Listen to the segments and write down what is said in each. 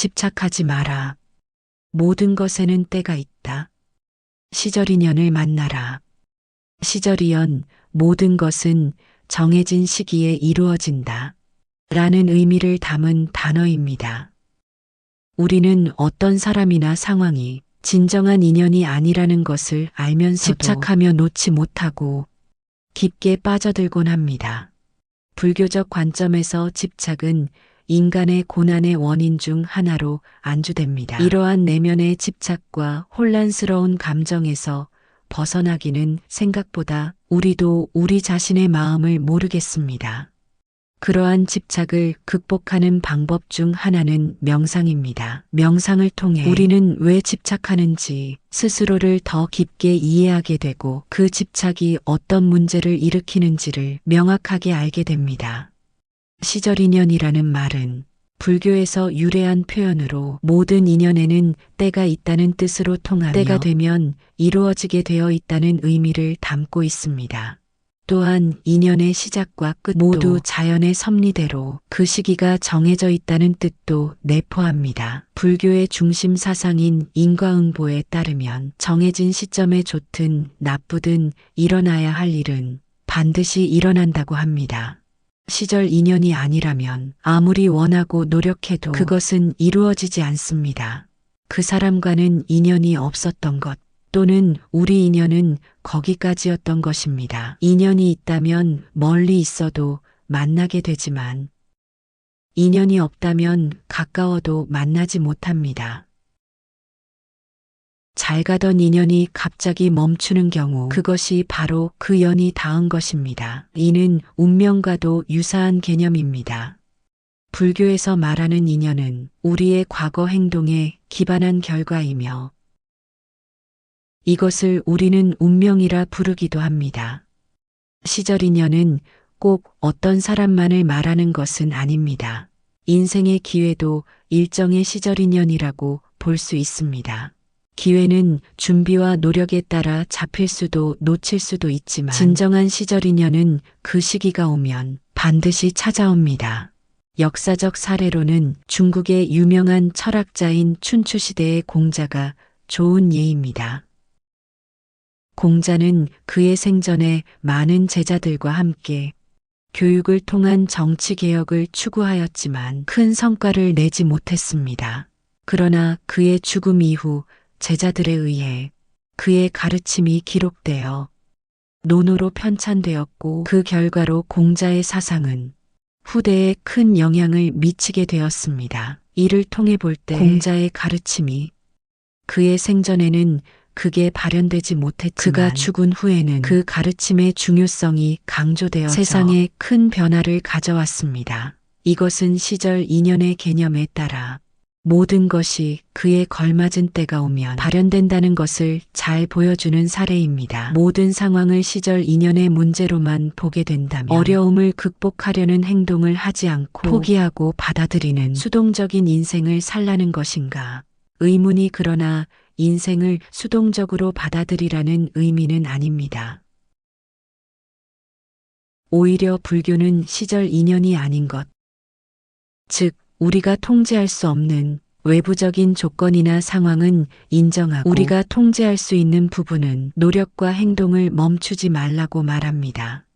집착하지 마라. 모든 것에는 때가 있다. 시절인연을 만나라. 시절이연 모든 것은 정해진 시기에 이루어진다. 라는 의미를 담은 단어입니다. 우리는 어떤 사람이나 상황이 진정한 인연이 아니라는 것을 알면서도 집착하며 놓지 못하고 깊게 빠져들곤 합니다. 불교적 관점에서 집착은 인간의 고난의 원인 중 하나로 안주됩니다. 이러한 내면의 집착과 혼란스러운 감정에서 벗어나기는 생각보다 우리도 우리 자신의 마음을 모르겠습니다. 그러한 집착을 극복하는 방법 중 하나는 명상입니다. 명상을 통해 우리는 왜 집착하는지 스스로를 더 깊게 이해하게 되고 그 집착이 어떤 문제를 일으키는지를 명확하게 알게 됩니다. 시절인연이라는 말은 불교에서 유래한 표현으로 모든 인연에는 때가 있다는 뜻으로 통하며 때가 되면 이루어지게 되어 있다는 의미를 담고 있습니다. 또한 인연의 시작과 끝도 모두 자연의 섭리대로 그 시기가 정해져 있다는 뜻도 내포합니다. 불교의 중심 사상인 인과응보에 따르면 정해진 시점에 좋든 나쁘든 일어나야 할 일은 반드시 일어난다고 합니다. 시절 인연이 아니라면 아무리 원하고 노력해도 그것은 이루어지지 않습니다. 그 사람과는 인연이 없었던 것 또는 우리 인연은 거기까지였던 것입니다. 인연이 있다면 멀리 있어도 만나게 되지만 인연이 없다면 가까워도 만나지 못합니다. 잘 가던 인연이 갑자기 멈추는 경우 그것이 바로 그 연이 닿은 것입니다. 이는 운명과도 유사한 개념입니다. 불교에서 말하는 인연은 우리의 과거 행동에 기반한 결과이며 이것을 우리는 운명이라 부르기도 합니다. 시절 인연은 꼭 어떤 사람만을 말하는 것은 아닙니다. 인생의 기회도 일정의 시절 인연이라고 볼 수 있습니다. 기회는 준비와 노력에 따라 잡힐 수도 놓칠 수도 있지만 진정한 시절 인연은 그 시기가 오면 반드시 찾아옵니다. 역사적 사례로는 중국의 유명한 철학자인 춘추시대의 공자가 좋은 예입니다. 공자는 그의 생전에 많은 제자들과 함께 교육을 통한 정치 개혁을 추구하였지만 큰 성과를 내지 못했습니다. 그러나 그의 죽음 이후 제자들에 의해 그의 가르침이 기록되어 논어로 편찬되었고 그 결과로 공자의 사상은 후대에 큰 영향을 미치게 되었습니다. 이를 통해 볼 때 공자의 가르침이 그의 생전에는 크게 발현되지 못했지만 그가 죽은 후에는 그 가르침의 중요성이 강조되어 세상에 큰 변화를 가져왔습니다. 이것은 시절 인연의 개념에 따라 모든 것이 그에 걸맞은 때가 오면 발현된다는 것을 잘 보여주는 사례입니다. 모든 상황을 시절 인연의 문제로만 보게 된다면 어려움을 극복하려는 행동을 하지 않고 포기하고 받아들이는 수동적인 인생을 살라는 것인가? 의문이 그러나 인생을 수동적으로 받아들이라는 의미는 아닙니다. 오히려 불교는 시절 인연이 아닌 것, 즉 우리가 통제할 수 없는 외부적인 조건이나 상황은 인정하고 우리가 통제할 수 있는 부분은 노력과 행동을 멈추지 말라고 말합니다.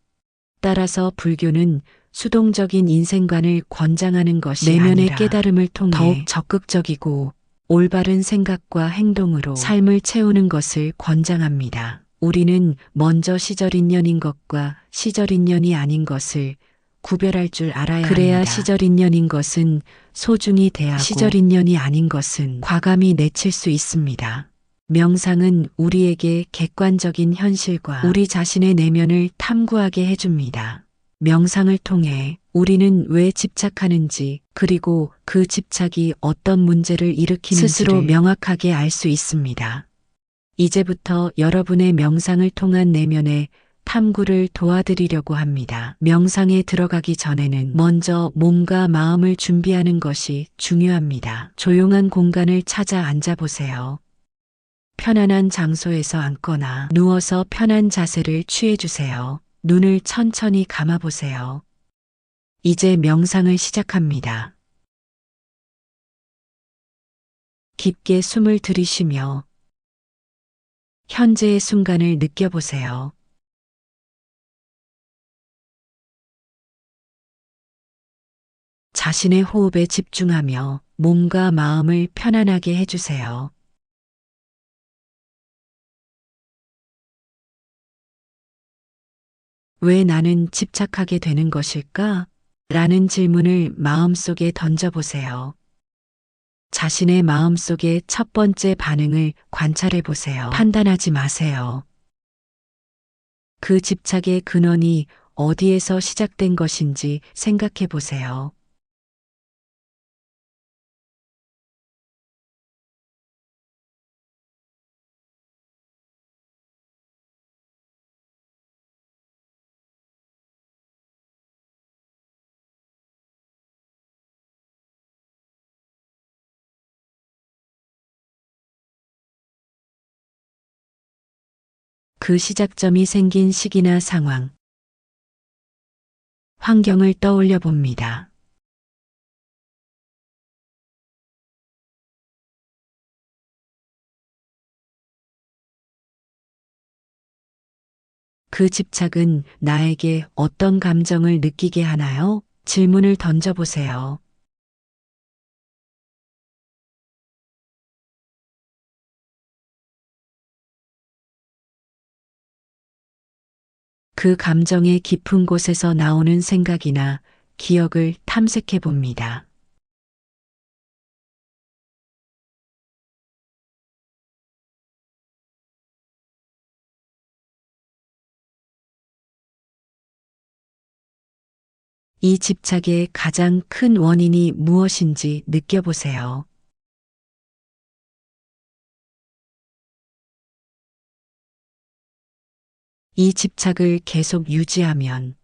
따라서 불교는 수동적인 인생관을 권장하는 것이 내면의 아니라 깨달음을 통해 더욱 적극적이고 올바른 생각과 행동으로 삶을 채우는 것을 권장합니다. 우리는 먼저 시절인연인 것과 시절인연이 아닌 것을 구별할 줄 알아야 그래야 합니다. 시절인연인 것은 소중히 대하고 시절인연이 아닌 것은 과감히 내칠 수 있습니다. 명상은 우리에게 객관적인 현실과 우리 자신의 내면을 탐구하게 해줍니다. 명상을 통해 우리는 왜 집착하는지 그리고 그 집착이 어떤 문제를 일으키는지를 스스로 명확하게 알 수 있습니다. 이제부터 여러분의 명상을 통한 내면의 탐구를 도와드리려고 합니다. 명상에 들어가기 전에는 먼저 몸과 마음을 준비하는 것이 중요합니다. 조용한 공간을 찾아 앉아보세요. 편안한 장소에서 앉거나 누워서 편한 자세를 취해주세요. 눈을 천천히 감아보세요. 이제 명상을 시작합니다. 깊게 숨을 들이쉬며 현재의 순간을 느껴보세요. 자신의 호흡에 집중하며 몸과 마음을 편안하게 해주세요. 왜 나는 집착하게 되는 것일까? 라는 질문을 마음속에 던져보세요. 자신의 마음속의 첫 번째 반응을 관찰해 보세요. 판단하지 마세요. 그 집착의 근원이 어디에서 시작된 것인지 생각해 보세요. 그 시작점이 생긴 시기나 상황, 환경을 떠올려 봅니다. 그 집착은 나에게 어떤 감정을 느끼게 하나요? 질문을 던져보세요. 그 감정의 깊은 곳에서 나오는 생각이나 기억을 탐색해 봅니다. 이 집착의 가장 큰 원인이 무엇인지 느껴보세요. 이 집착을 계속 유지하면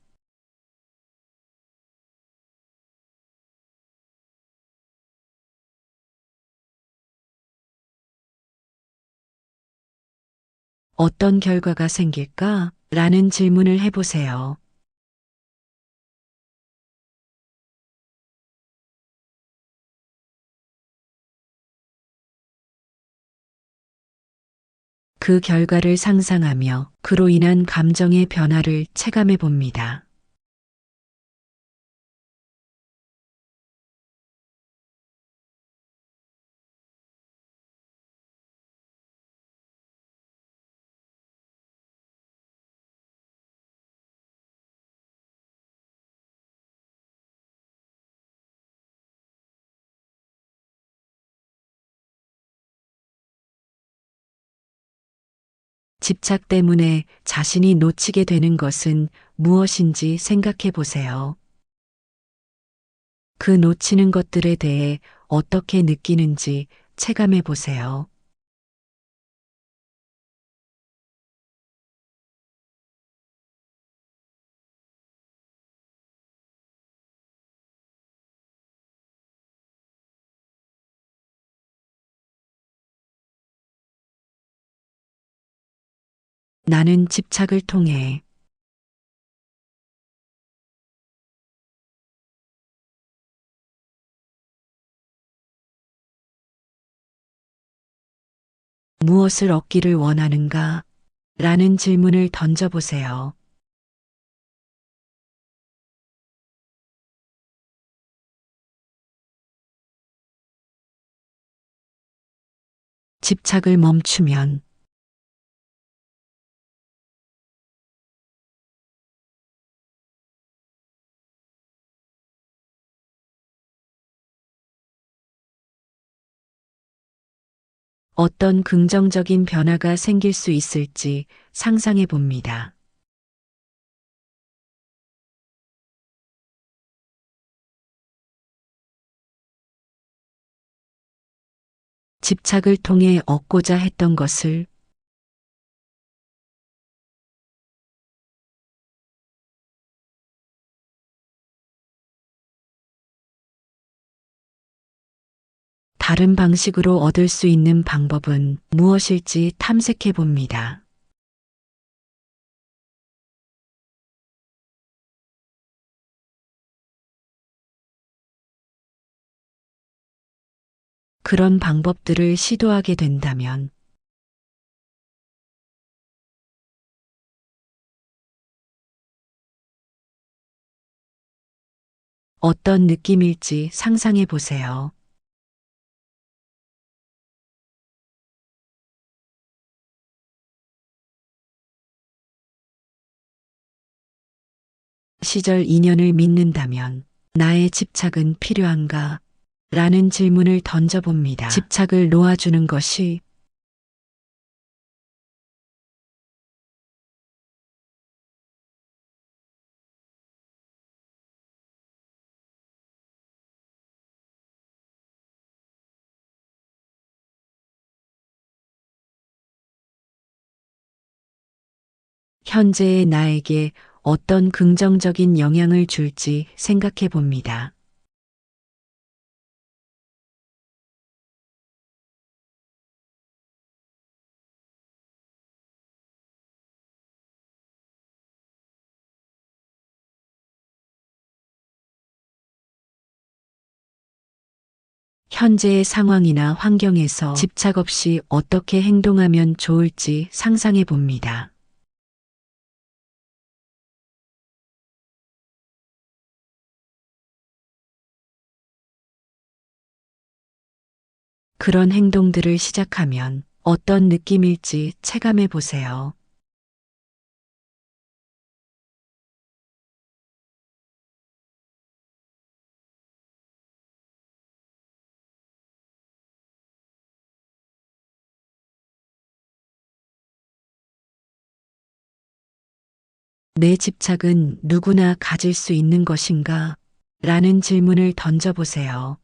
어떤 결과가 생길까? 라는 질문을 해보세요. 그 결과를 상상하며 그로 인한 감정의 변화를 체감해 봅니다. 집착 때문에 자신이 놓치게 되는 것은 무엇인지 생각해 보세요. 그 놓치는 것들에 대해 어떻게 느끼는지 체감해 보세요. 나는 집착을 통해 무엇을 얻기를 원하는가? 라는 질문을 던져보세요. 집착을 멈추면 어떤 긍정적인 변화가 생길 수 있을지 상상해 봅니다. 집착을 통해 얻고자 했던 것을 다른 방식으로 얻을 수 있는 방법은 무엇일지 탐색해 봅니다. 그런 방법들을 시도하게 된다면 어떤 느낌일지 상상해 보세요. 시절 인연을 믿는다면 나의 집착은 필요한가? 라는 질문을 던져봅니다. 집착을 놓아주는 것이 현재의 나에게 어떤 긍정적인 영향을 줄지 생각해 봅니다. 현재의 상황이나 환경에서 집착 없이 어떻게 행동하면 좋을지 상상해 봅니다. 그런 행동들을 시작하면 어떤 느낌일지 체감해 보세요. 내 집착은 누구나 가질 수 있는 것인가? 라는 질문을 던져보세요.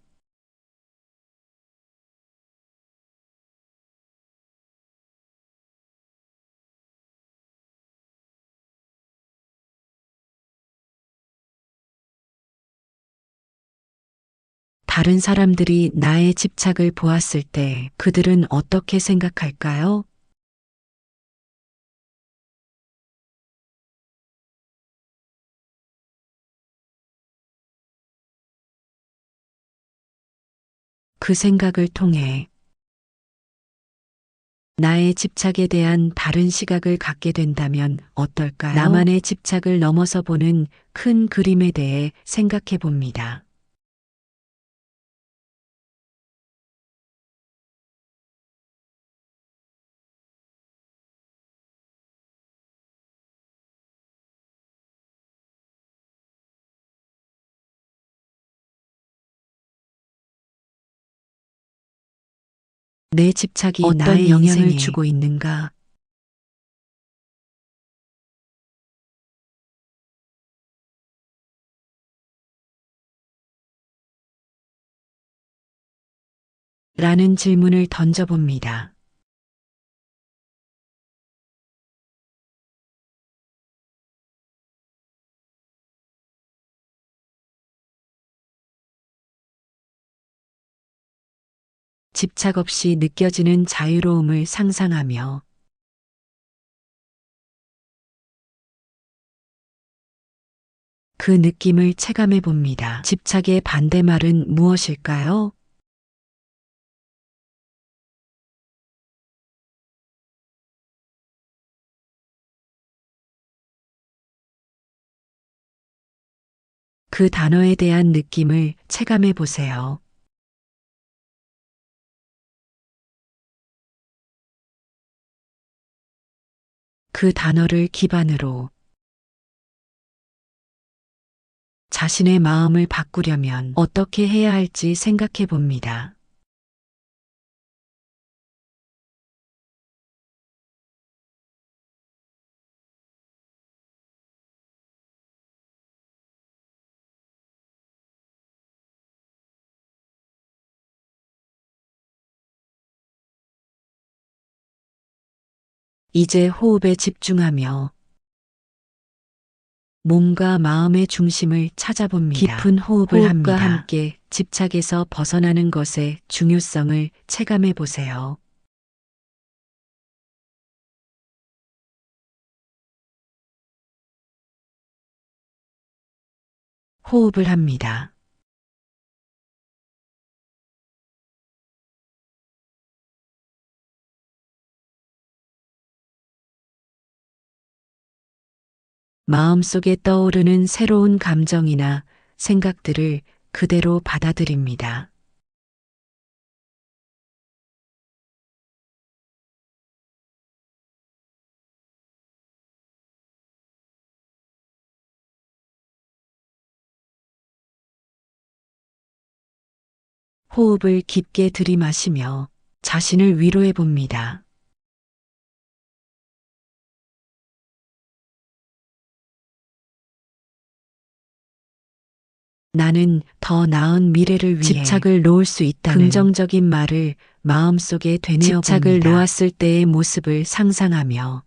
다른 사람들이 나의 집착을 보았을 때 그들은 어떻게 생각할까요? 그 생각을 통해 나의 집착에 대한 다른 시각을 갖게 된다면 어떨까요? 나만의 집착을 넘어서 보는 큰 그림에 대해 생각해 봅니다. 내 집착이 어떤 나의 영향을 인생에 주고 있는가? 라는 질문을 던져봅니다. 집착 없이 느껴지는 자유로움을 상상하며 그 느낌을 체감해 봅니다. 집착의 반대말은 무엇일까요? 그 단어에 대한 느낌을 체감해 보세요. 그 단어를 기반으로 자신의 마음을 바꾸려면 어떻게 해야 할지 생각해 봅니다. 이제 호흡에 집중하며 몸과 마음의 중심을 찾아봅니다. 깊은 호흡을 합니다. 함께 집착에서 벗어나는 것의 중요성을 체감해 보세요. 호흡을 합니다. 마음속에 떠오르는 새로운 감정이나 생각들을 그대로 받아들입니다. 호흡을 깊게 들이마시며 자신을 위로해 봅니다. 나는 더 나은 미래를 위해 집착을 놓을 수 있다는 긍정적인 말을 마음속에 되뇌어 봅니다. 집착을 놓았을 때의 모습을 상상하며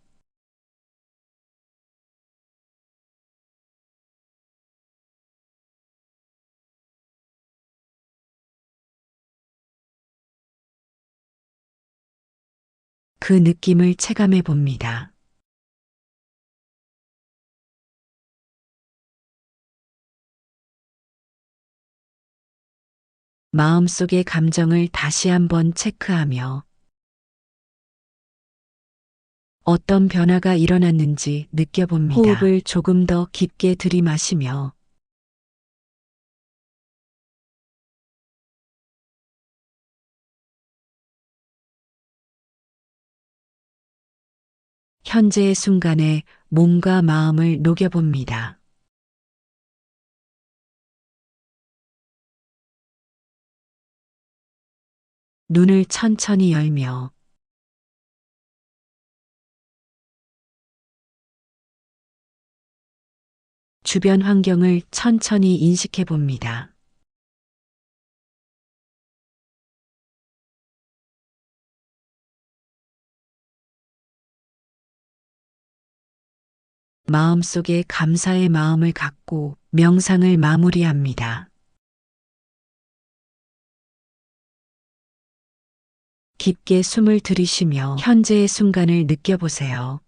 그 느낌을 체감해 봅니다. 마음속의 감정을 다시 한번 체크하며 어떤 변화가 일어났는지 느껴봅니다. 호흡을 조금 더 깊게 들이마시며 현재의 순간에 몸과 마음을 녹여봅니다. 눈을 천천히 열며 주변 환경을 천천히 인식해 봅니다. 마음속에 감사의 마음을 갖고 명상을 마무리합니다. 깊게 숨을 들이쉬며 현재의 순간을 느껴보세요.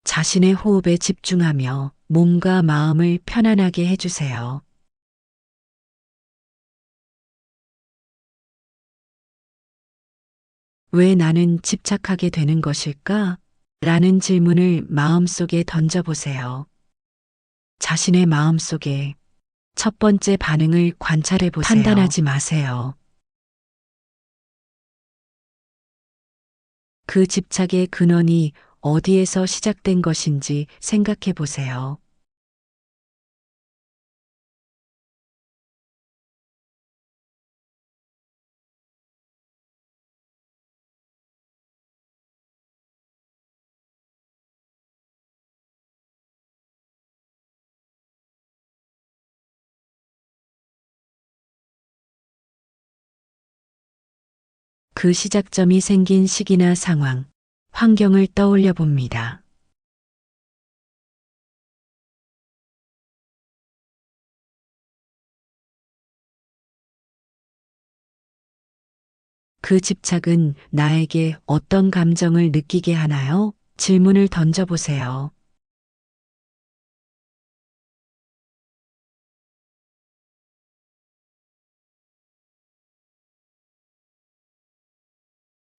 자신의 호흡에 집중하며 몸과 마음을 편안하게 해주세요. 왜 나는 집착하게 되는 것일까? 라는 질문을 마음속에 던져보세요. 자신의 마음속에 첫 번째 반응을 관찰해 보세요. 판단하지 마세요. 그 집착의 근원이 어디에서 시작된 것인지 생각해 보세요. 그 시작점이 생긴 시기나 상황, 환경을 떠올려 봅니다. 그 집착은 나에게 어떤 감정을 느끼게 하나요? 질문을 던져보세요.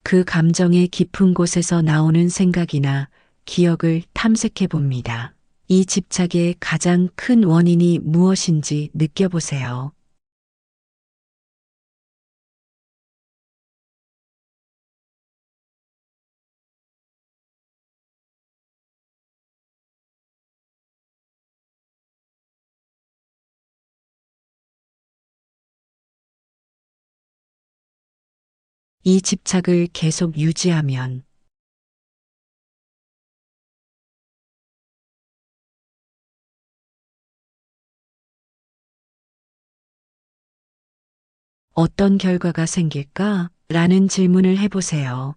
그 감정의 깊은 곳에서 나오는 생각이나 기억을 탐색해 봅니다. 이 집착의 가장 큰 원인이 무엇인지 느껴보세요. 이 집착을 계속 유지하면 어떤 결과가 생길까? 라는 질문을 해보세요.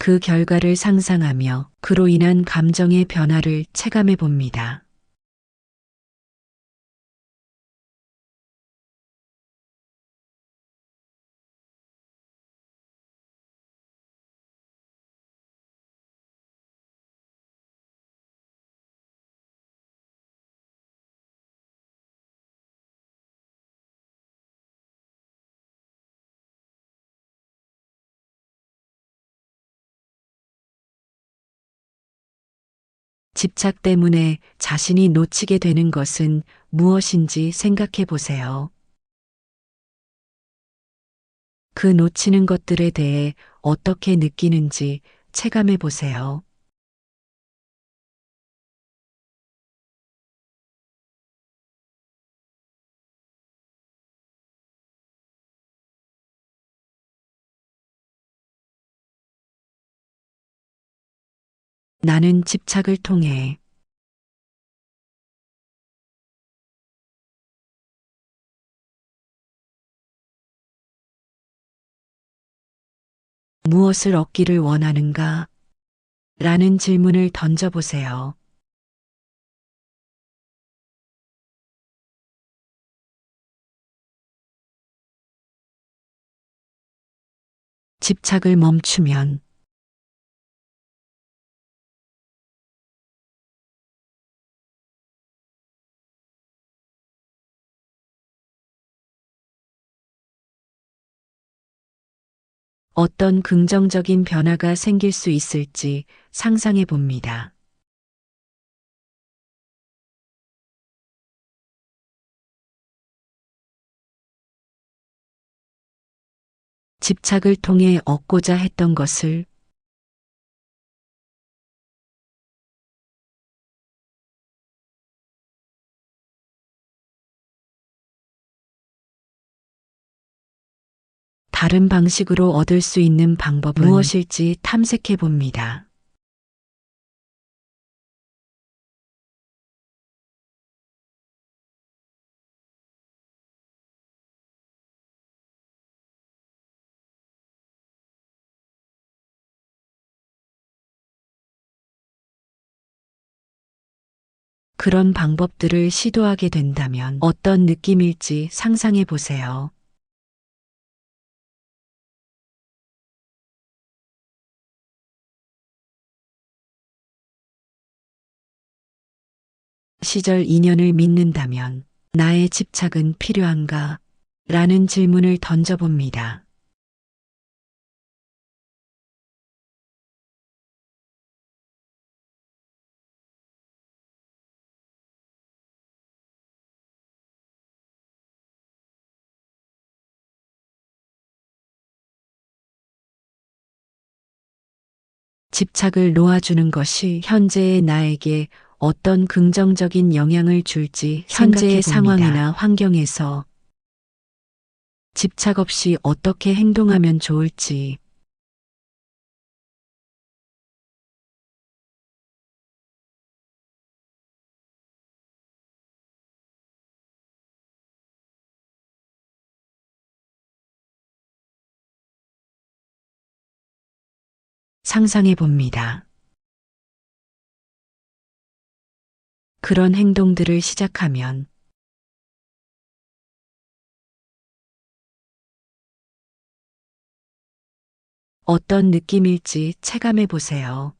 그 결과를 상상하며 그로 인한 감정의 변화를 체감해 봅니다. 집착 때문에 자신이 놓치게 되는 것은 무엇인지 생각해 보세요. 그 놓치는 것들에 대해 어떻게 느끼는지 체감해 보세요. 나는 집착을 통해 무엇을 얻기를 원하는가? 라는 질문을 던져보세요. 집착을 멈추면 어떤 긍정적인 변화가 생길 수 있을지 상상해 봅니다. 집착을 통해 얻고자 했던 것을 다른 방식으로 얻을 수 있는 방법은 무엇일지 탐색해 봅니다. 그런 방법들을 시도하게 된다면 어떤 느낌일지 상상해 보세요. 시절 인연을 믿는다면 나의 집착은 필요한가? 라는 질문을 던져봅니다. 집착을 놓아주는 것이 현재의 나에게 어떤 긍정적인 영향을 줄지 현재의 상황이나 환경에서 집착 없이 어떻게 행동하면 좋을지 상상해 봅니다. 그런 행동들을 시작하면 어떤 느낌일지 체감해 보세요.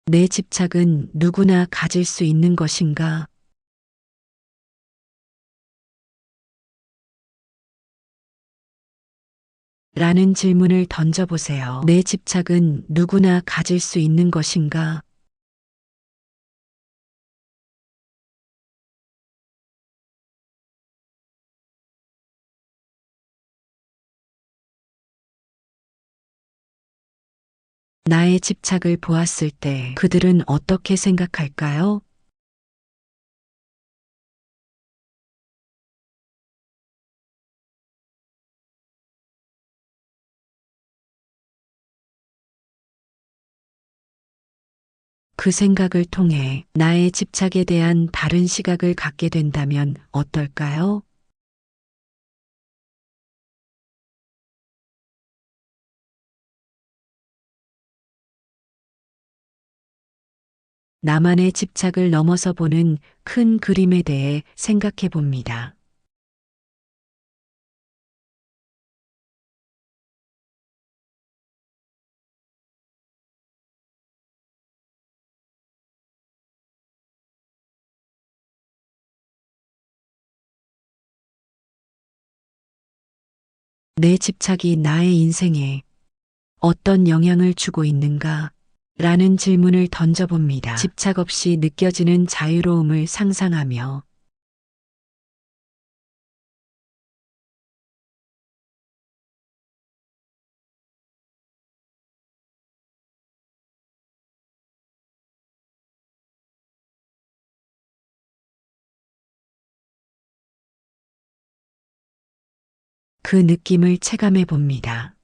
내 집착은 누구나 가질 수 있는 것인가? 라는 질문을 던져보세요. 내 집착은 누구나 가질 수 있는 것인가? 나의 집착을 보았을 때 그들은 어떻게 생각할까요? 그 생각을 통해 나의 집착에 대한 다른 시각을 갖게 된다면 어떨까요? 나만의 집착을 넘어서 보는 큰 그림에 대해 생각해 봅니다. 내 집착이 나의 인생에 어떤 영향을 주고 있는가? 라는 질문을 던져봅니다. 집착 없이 느껴지는 자유로움을 상상하며 그 느낌을 체감해 봅니다.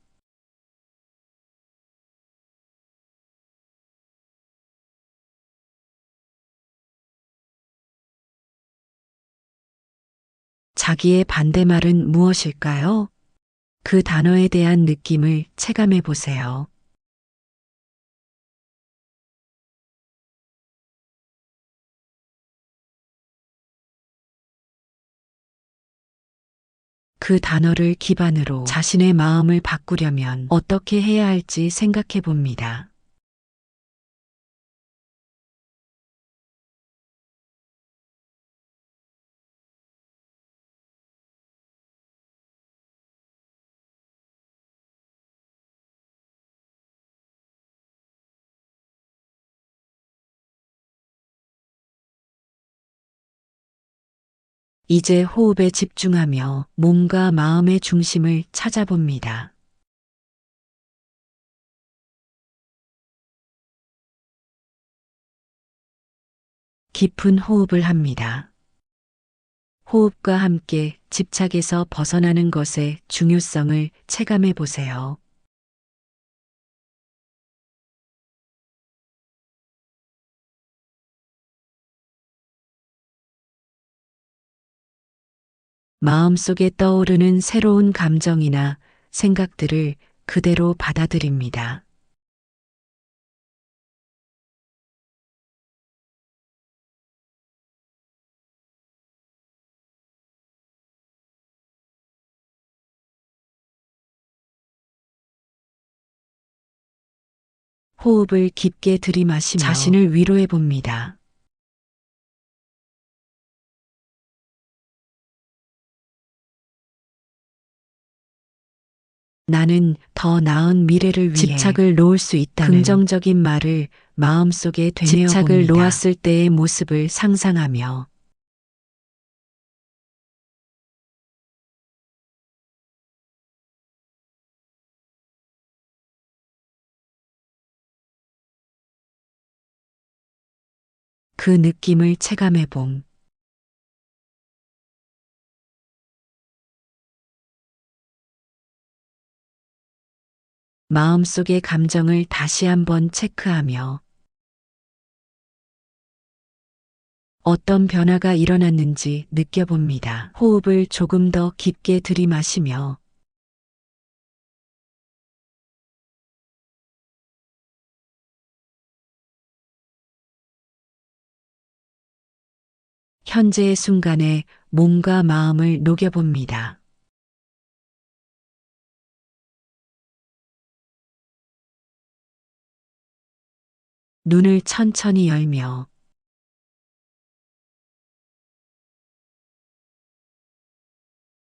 자기의 반대말은 무엇일까요? 그 단어에 대한 느낌을 체감해 보세요. 그 단어를 기반으로 자신의 마음을 바꾸려면 어떻게 해야 할지 생각해 봅니다. 이제 호흡에 집중하며 몸과 마음의 중심을 찾아봅니다. 깊은 호흡을 합니다. 호흡과 함께 집착에서 벗어나는 것의 중요성을 체감해 보세요. 마음속에 떠오르는 새로운 감정이나 생각들을 그대로 받아들입니다. 호흡을 깊게 들이마시며 자신을 위로해 봅니다. 나는 더 나은 미래를 위해 집착을 놓을 수 있다는 긍정적인 말을 마음속에 되뇌어 봅니다. 집착을 놓았을 때의 모습을 상상하며 그 느낌을 체감해 봄. 마음속의 감정을 다시 한번 체크하며 어떤 변화가 일어났는지 느껴봅니다. 호흡을 조금 더 깊게 들이마시며 현재의 순간에 몸과 마음을 녹여봅니다. 눈을 천천히 열며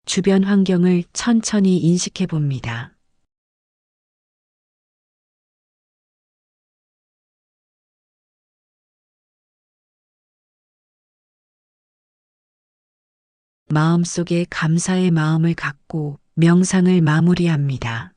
주변 환경을 천천히 인식해 봅니다. 마음속에 감사의 마음을 갖고 명상을 마무리합니다.